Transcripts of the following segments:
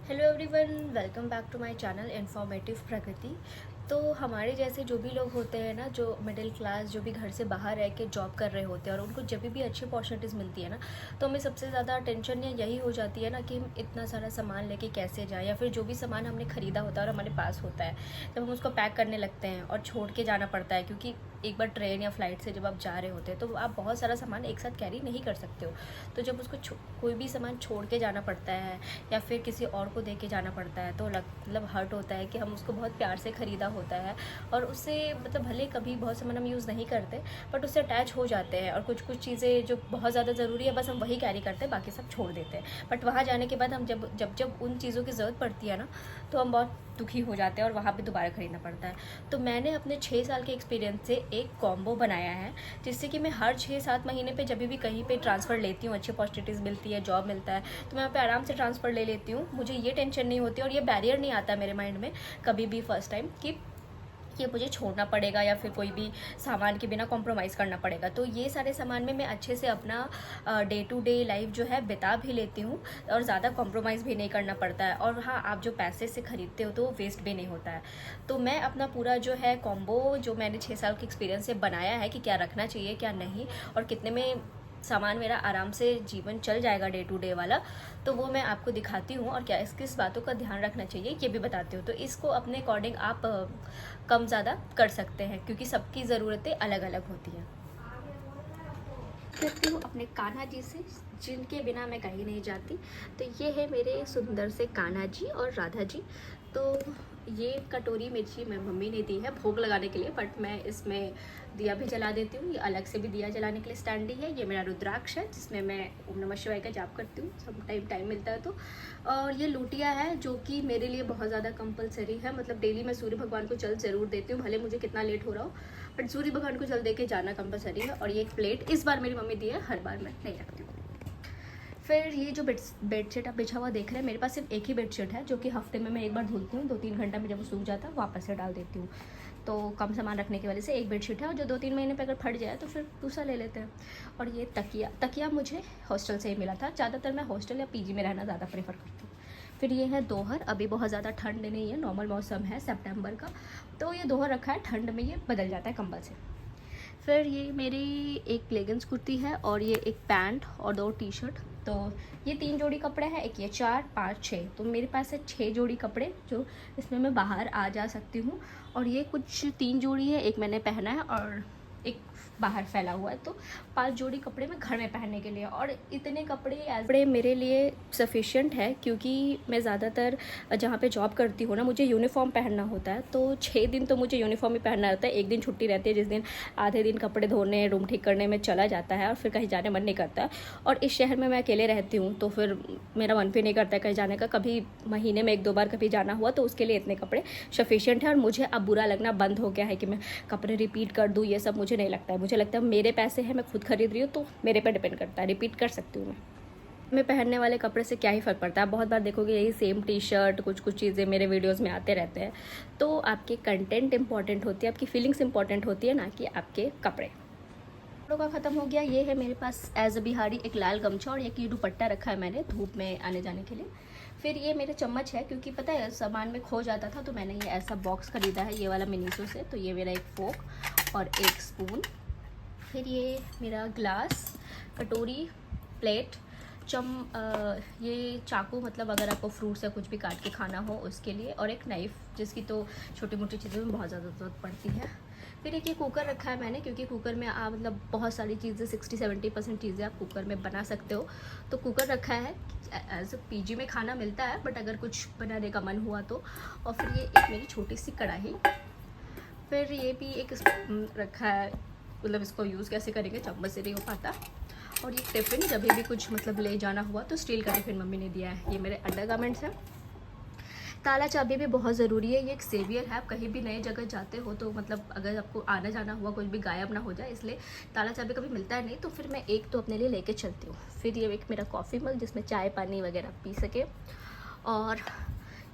Hello everyone, welcome back to my channel informative Pragati. तो हमारे जैसे जो भी लोग होते हैं ना, जो मिडिल क्लास, जो भी घर से बाहर रह के जॉब कर रहे होते हैं और उनको जब भी अच्छी अपॉर्चुनिटीज़ मिलती है ना, तो हमें सबसे ज़्यादा टेंशन या यही हो जाती है ना कि हम इतना सारा सामान लेके कैसे जाएं, या फिर जो भी सामान हमने ख़रीदा होता है और हमारे पास होता है, जब हम उसको पैक करने लगते हैं और छोड़ के जाना पड़ता है, क्योंकि एक बार ट्रेन या फ्लाइट से जब आप जा रहे होते हैं तो आप बहुत सारा सामान एक साथ कैरी नहीं कर सकते हो। तो जब उसको कोई भी सामान छोड़ के जाना पड़ता है या फिर किसी और को दे के जाना पड़ता है, तो मतलब हर्ट होता है कि हम उसको बहुत प्यार से ख़रीदा होता है और उससे मतलब भले कभी बहुत सामान हम यूज़ नहीं करते, बट उससे अटैच हो जाते हैं और कुछ कुछ चीज़ें जो बहुत ज़्यादा ज़रूरी है बस हम वही कैरी करते हैं, बाकी सब छोड़ देते हैं। बट वहाँ जाने के बाद हम जब उन चीज़ों की ज़रूरत पड़ती है ना, तो हम बहुत दुखी हो जाते हैं और वहाँ पे दोबारा ख़रीदना पड़ता है। तो मैंने अपने 6 साल के एक्सपीरियंस से एक कॉम्बो बनाया है, जिससे कि मैं हर 6-7 महीने पे जब भी कहीं पे ट्रांसफ़र लेती हूँ, अच्छी अपॉर्चुनिटीज़ मिलती है, जॉब मिलता है, तो मैं वहाँ पे आराम से ट्रांसफ़र ले लेती हूँ। मुझे ये टेंशन नहीं होती और ये बैरियर नहीं आता मेरे माइंड में कभी भी फर्स्ट टाइम कि ये मुझे छोड़ना पड़ेगा या फिर कोई भी सामान के बिना कॉम्प्रोमाइज़ करना पड़ेगा। तो ये सारे सामान में मैं अच्छे से अपना डे टू डे लाइफ जो है बिता भी लेती हूँ और ज़्यादा कॉम्प्रोमाइज़ भी नहीं करना पड़ता है। और हाँ, आप जो पैसे से ख़रीदते हो तो वो वेस्ट भी नहीं होता है। तो मैं अपना पूरा जो है कॉम्बो जो मैंने 6 साल के एक्सपीरियंस से बनाया है कि क्या रखना चाहिए क्या नहीं, और कितने में सामान मेरा आराम से जीवन चल जाएगा डे टू डे वाला, तो वो मैं आपको दिखाती हूँ। और क्या किस बातों का ध्यान रखना चाहिए ये भी बताती हूँ। तो इसको अपने अकॉर्डिंग आप कम ज़्यादा कर सकते हैं, क्योंकि सबकी ज़रूरतें अलग अलग होती हैं। करती हूँ अपने कान्हा जी से, जिनके बिना मैं कहीं नहीं जाती। तो ये है मेरे सुंदर से कान्हा जी और राधा जी। तो ये कटोरी मिर्ची मैं मम्मी ने दी है भोग लगाने के लिए, बट मैं इसमें दिया भी जला देती हूँ। ये अलग से भी दिया जलाने के लिए स्टैंडी है। ये मेरा रुद्राक्ष है जिसमें मैं ओम नमः शिवाय का जाप करती हूँ सब टाइम मिलता है तो। और ये लूटिया है जो कि मेरे लिए बहुत ज़्यादा कंपलसरी है, मतलब डेली मैं सूर्य भगवान को जल ज़रूर देती हूँ, भले मुझे कितना लेट हो रहा हो, बट सूर्य भगवान को जल दे के जाना कंपलसरी है। और ये एक प्लेट इस बार मेरी मम्मी दी है, हर बार मैं नहीं रखती हूँ। फिर ये जो बेडशीट आप बिछा हुआ देख रहे हैं, मेरे पास सिर्फ एक ही बेडशीट है जो कि हफ्ते में मैं एक बार धुलती हूँ, 2-3 घंटा में जब वो सूख जाता है वापस से डाल देती हूँ। तो कम सामान रखने की वजह से एक बेडशीट है, और जो 2-3 महीने पे अगर फट जाए तो फिर दूसरा ले लेते हैं। और ये तकिया मुझे हॉस्टल से ही मिला था। ज़्यादातर मैं हॉस्टल या पीजी में रहना ज़्यादा प्रेफर करती हूँ। फिर ये है दोहर। अभी बहुत ज़्यादा ठंड नहीं है, नॉर्मल मौसम है सितंबर का, तो ये दोहर रखा है, ठंड में ये बदल जाता है कंबल से। फिर ये मेरी एक लेगिंग्स कुर्ती है और ये एक पैंट और 2 टी शर्ट। तो ये 3 जोड़ी कपड़े हैं, एक ये 4, 5, 6, तो मेरे पास है 6 जोड़ी कपड़े जो इसमें मैं बाहर आ जा सकती हूँ। और ये कुछ 3 जोड़ी है, एक मैंने पहना है और एक बाहर फैला हुआ है। तो 5 जोड़ी कपड़े मैं घर में पहनने के लिए, और इतने कपड़े मेरे लिए सफिशिएंट है, क्योंकि मैं ज़्यादातर जहाँ पे जॉब करती हूँ ना, मुझे यूनिफॉर्म पहनना होता है। तो 6 दिन तो मुझे यूनिफॉर्म ही पहनना होता है। एक दिन छुट्टी रहती है जिस दिन आधे दिन कपड़े धोने, रूम ठीक करने में चला जाता है और फिर कहीं जाने मन नहीं करता है। और इस शहर में मैं अकेले रहती हूँ तो फिर मेरा मन भी नहीं करता है कहीं जाने का। कभी महीने में 1-2 बार कभी जाना हुआ तो उसके लिए इतने कपड़े सफिशिएंट है। और मुझे अब बुरा लगना बंद हो गया है कि मैं कपड़े रिपीट कर दूँ, ये सब मुझे नहीं लगता है। मुझे लगता है मेरे पैसे हैं, मैं खुद खरीद रही हूँ तो मेरे पर डिपेंड करता है, रिपीट कर सकती हूँ मैं पहनने वाले कपड़े से क्या ही फ़र्क पड़ता है। बहुत बार देखोगे यही सेम टी शर्ट, कुछ कुछ चीज़ें मेरे वीडियोस में आते रहते हैं। तो आपके कंटेंट इंपॉर्टेंट होती है, आपकी फीलिंग्स इंपॉर्टेंट होती है, ना कि आपके कपड़े। कपड़ों का ख़त्म हो गया। ये है मेरे पास एज अ बिहारी एक लाल गमछा, और एक ये दुपट्टा रखा है मैंने धूप में आने जाने के लिए। फिर ये मेरे चम्मच है, क्योंकि पता है सामान में खो जाता था, तो मैंने ये ऐसा बॉक्स ख़रीदा है ये वाला मिनीसो से। तो ये मेरा एक फोक और एक स्पून। फिर ये मेरा ग्लास, कटोरी, प्लेट, ये चाकू, मतलब अगर आपको फ्रूट्स या कुछ भी काट के खाना हो उसके लिए, और एक नाइफ़ जिसकी तो छोटी मोटी चीज़ों में बहुत ज़्यादा ज़रूरत पड़ती है। फिर एक ये कुकर रखा है मैंने, क्योंकि कुकर में आप मतलब बहुत सारी चीज़ें 60-70% चीज़ें आप कुकर में बना सकते हो। तो कुकर रखा है, एज पीजी में खाना मिलता है, बट अगर कुछ बनाने का मन हुआ तो। और फिर ये एक मेरी छोटी सी कढ़ाई। फिर ये भी एक रखा है, मतलब इसको यूज़ कैसे करेंगे चम्मच से नहीं हो पाता। और ये टिफ़िन, जब भी कुछ मतलब ले जाना हुआ तो स्टील का टिफ़िन मम्मी ने दिया है। ये मेरे अंडरगारमेंट्स हैं। ताला चाबी भी बहुत ज़रूरी है, ये एक सेवियर है। आप कहीं भी नई जगह जाते हो तो मतलब अगर आपको आना जाना हुआ, कुछ भी गायब ना हो जाए, इसलिए ताला चाबी कभी मिलता है नहीं, तो फिर मैं एक तो अपने लिए लेके चलती हूँ। फिर ये एक मेरा कॉफ़ी मग जिसमें चाय पानी वगैरह पी सके। और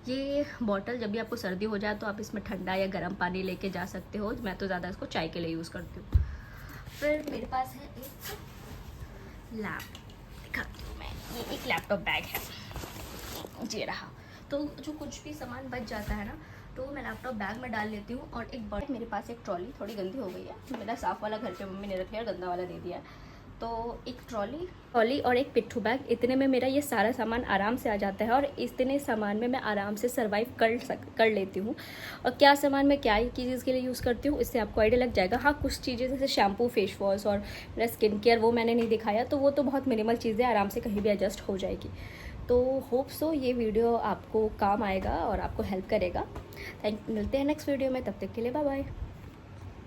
ये बॉटल, जब भी आपको सर्दी हो जाए तो आप इसमें ठंडा या गर्म पानी लेके जा सकते हो। मैं तो ज़्यादा इसको चाय के लिए यूज़ करती हूँ। फिर मेरे पास है एक लैप, दिखाती हूँ मैं। ये एक लैपटॉप बैग है, ये रहा। तो जो कुछ भी सामान बच जाता है ना, तो मैं लैपटॉप बैग में डाल लेती हूँ। और एक बड़ी मेरे पास एक ट्रॉली, थोड़ी गंदी हो गई है, मेरा साफ़ वाला घर पे मम्मी ने रखा है, गंदा वाला दे दिया है। तो एक ट्रॉली और एक पिट्ठू बैग, इतने में मेरा ये सारा सामान आराम से आ जाता है। और इतने सामान में मैं आराम से सर्वाइव कर लेती हूँ। और क्या सामान मैं क्या चीज़ के लिए यूज़ करती हूँ, इससे आपको आइडिया लग जाएगा। हाँ, कुछ चीज़ें जैसे शैम्पू, फेस वॉश और मेरा स्किन केयर, वो मैंने नहीं दिखाया, तो वो तो बहुत मिनिमल चीज़ें, आराम से कहीं भी एडजस्ट हो जाएगी। तो होप सो ये वीडियो आपको काम आएगा और आपको हेल्प करेगा। मिलते हैं नेक्स्ट वीडियो में, तब तक के लिए बाय बाय।